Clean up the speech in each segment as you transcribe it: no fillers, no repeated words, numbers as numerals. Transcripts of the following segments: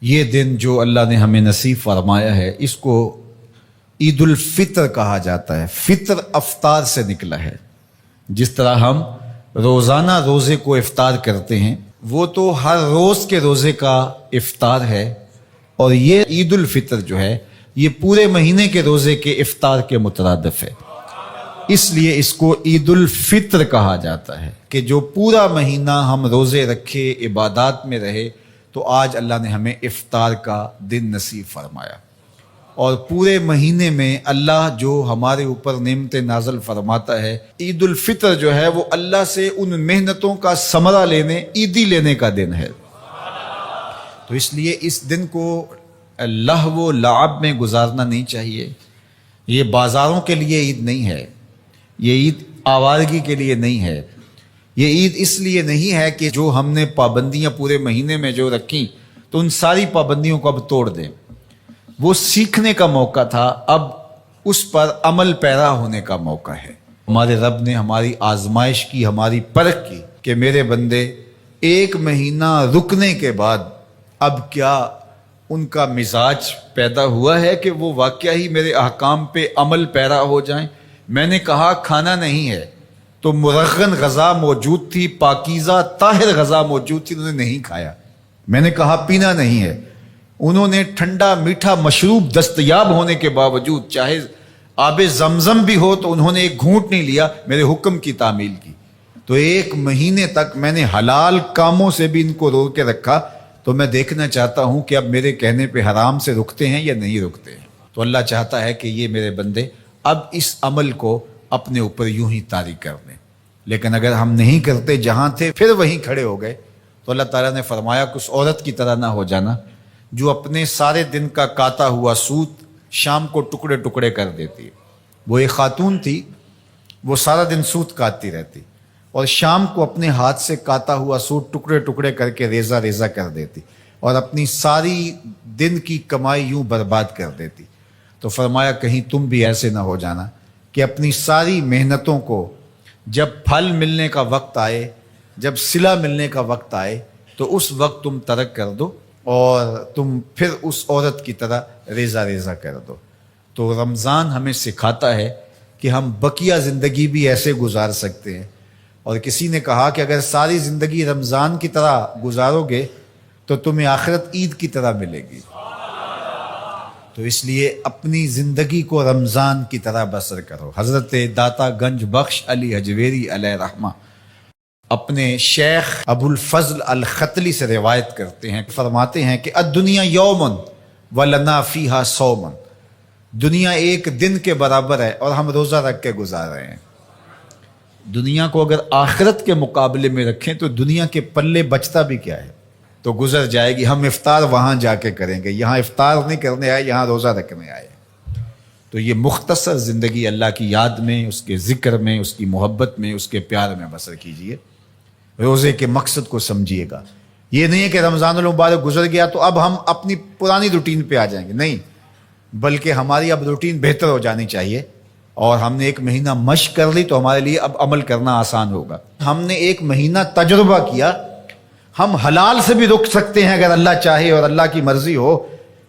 یہ دن جو اللہ نے ہمیں نصیب فرمایا ہے اس کو عید الفطر کہا جاتا ہے۔ فطر افطار سے نکلا ہے۔ جس طرح ہم روزانہ روزے کو افطار کرتے ہیں وہ تو ہر روز کے روزے کا افطار ہے، اور یہ عید الفطر جو ہے یہ پورے مہینے کے روزے کے افطار کے مترادف ہے، اس لیے اس کو عید الفطر کہا جاتا ہے کہ جو پورا مہینہ ہم روزے رکھے، عبادات میں رہے، تو آج اللہ نے ہمیں افطار کا دن نصیب فرمایا۔ اور پورے مہینے میں اللہ جو ہمارے اوپر نعمتیں نازل فرماتا ہے، عید الفطر جو ہے وہ اللہ سے ان محنتوں کا ثمرہ لینے، عیدی لینے کا دن ہے۔ تو اس لیے اس دن کو لہو و لعب میں گزارنا نہیں چاہیے۔ یہ بازاروں کے لیے عید نہیں ہے، یہ عید آوارگی کے لیے نہیں ہے، یہ عید اس لیے نہیں ہے کہ جو ہم نے پابندیاں پورے مہینے میں جو رکھیں تو ان ساری پابندیوں کو اب توڑ دیں۔ وہ سیکھنے کا موقع تھا، اب اس پر عمل پیرا ہونے کا موقع ہے۔ ہمارے رب نے ہماری آزمائش کی، ہماری پرکھ کی کہ میرے بندے ایک مہینہ رکنے کے بعد اب کیا ان کا مزاج پیدا ہوا ہے کہ وہ واقعہ ہی میرے احکام پہ عمل پیرا ہو جائیں۔ میں نے کہا کھانا نہیں ہے تو مرغن غذا موجود تھی، پاکیزہ طاہر غذا موجود تھی، انہوں نے نہیں کھایا۔ میں نے کہا پینا نہیں ہے، انہوں نے ٹھنڈا میٹھا مشروب دستیاب ہونے کے باوجود چاہے آب زمزم بھی ہو تو انہوں نے ایک گھونٹ نہیں لیا، میرے حکم کی تعمیل کی۔ تو ایک مہینے تک میں نے حلال کاموں سے بھی ان کو روک کے رکھا، تو میں دیکھنا چاہتا ہوں کہ اب میرے کہنے پہ حرام سے رکتے ہیں یا نہیں رکتے ہیں۔ تو اللہ چاہتا ہے کہ یہ میرے بندے اب اس عمل کو اپنے اوپر یوں ہی طاری کر دیں، لیکن اگر ہم نہیں کرتے، جہاں تھے پھر وہیں کھڑے ہو گئے، تو اللہ تعالیٰ نے فرمایا کہ اس عورت کی طرح نہ ہو جانا جو اپنے سارے دن کا کاتا ہوا سوت شام کو ٹکڑے ٹکڑے کر دیتی ہے۔ وہ ایک خاتون تھی، وہ سارا دن سوت کاٹتی رہتی اور شام کو اپنے ہاتھ سے کاتا ہوا سوت ٹکڑے ٹکڑے کر کے ریزہ ریزہ کر دیتی اور اپنی ساری دن کی کمائی یوں برباد کر دیتی۔ تو فرمایا کہیں تم بھی ایسے نہ ہو جانا کہ اپنی ساری محنتوں کو جب پھل ملنے کا وقت آئے، جب صلہ ملنے کا وقت آئے، تو اس وقت تم ترک کر دو اور تم پھر اس عورت کی طرح ریزہ ریزہ کر دو۔ تو رمضان ہمیں سکھاتا ہے کہ ہم بقیہ زندگی بھی ایسے گزار سکتے ہیں۔ اور کسی نے کہا کہ اگر ساری زندگی رمضان کی طرح گزارو گے تو تمہیں آخرت عید کی طرح ملے گی۔ تو اس لیے اپنی زندگی کو رمضان کی طرح بسر کرو۔ حضرت داتا گنج بخش علی حجویری علیہ رحمہ اپنے شیخ ابو الفضل الختلی سے روایت کرتے ہیں، فرماتے ہیں کہ الدنیا یومن ولنا فیہا صومن، دنیا ایک دن کے برابر ہے اور ہم روزہ رکھ کے گزار رہے ہیں۔ دنیا کو اگر آخرت کے مقابلے میں رکھیں تو دنیا کے پلے بچتا بھی کیا ہے، تو گزر جائے گی۔ ہم افطار وہاں جا کے کریں گے، یہاں افطار نہیں کرنے آئے، یہاں روزہ رکھنے آئے۔ تو یہ مختصر زندگی اللہ کی یاد میں، اس کے ذکر میں، اس کی محبت میں، اس کے پیار میں بسر کیجئے۔ روزے کے مقصد کو سمجھیے گا۔ یہ نہیں ہے کہ رمضان المبارک گزر گیا تو اب ہم اپنی پرانی روٹین پہ آ جائیں گے، نہیں، بلکہ ہماری اب روٹین بہتر ہو جانی چاہیے، اور ہم نے ایک مہینہ مشق کر لی تو ہمارے لیے اب عمل کرنا آسان ہوگا۔ ہم نے ایک مہینہ تجربہ کیا، ہم حلال سے بھی رک سکتے ہیں اگر اللہ چاہے اور اللہ کی مرضی ہو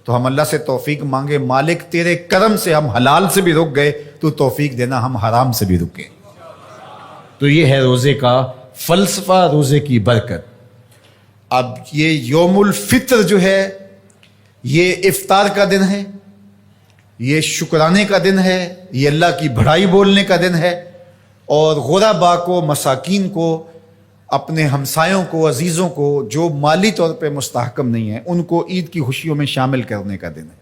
تو ہم اللہ سے توفیق مانگے، مالک تیرے کرم سے ہم حلال سے بھی رک گئے تو توفیق دینا ہم حرام سے بھی رکیں۔ تو یہ ہے روزے کا فلسفہ، روزے کی برکت۔ اب یہ یوم الفطر جو ہے یہ افطار کا دن ہے، یہ شکرانے کا دن ہے، یہ اللہ کی بڑائی بولنے کا دن ہے، اور غربا کو، مساکین کو، اپنے ہمسایوں کو، عزیزوں کو جو مالی طور پہ مستحکم نہیں ہیں، ان کو عید کی خوشیوں میں شامل کرنے کا دن ہے۔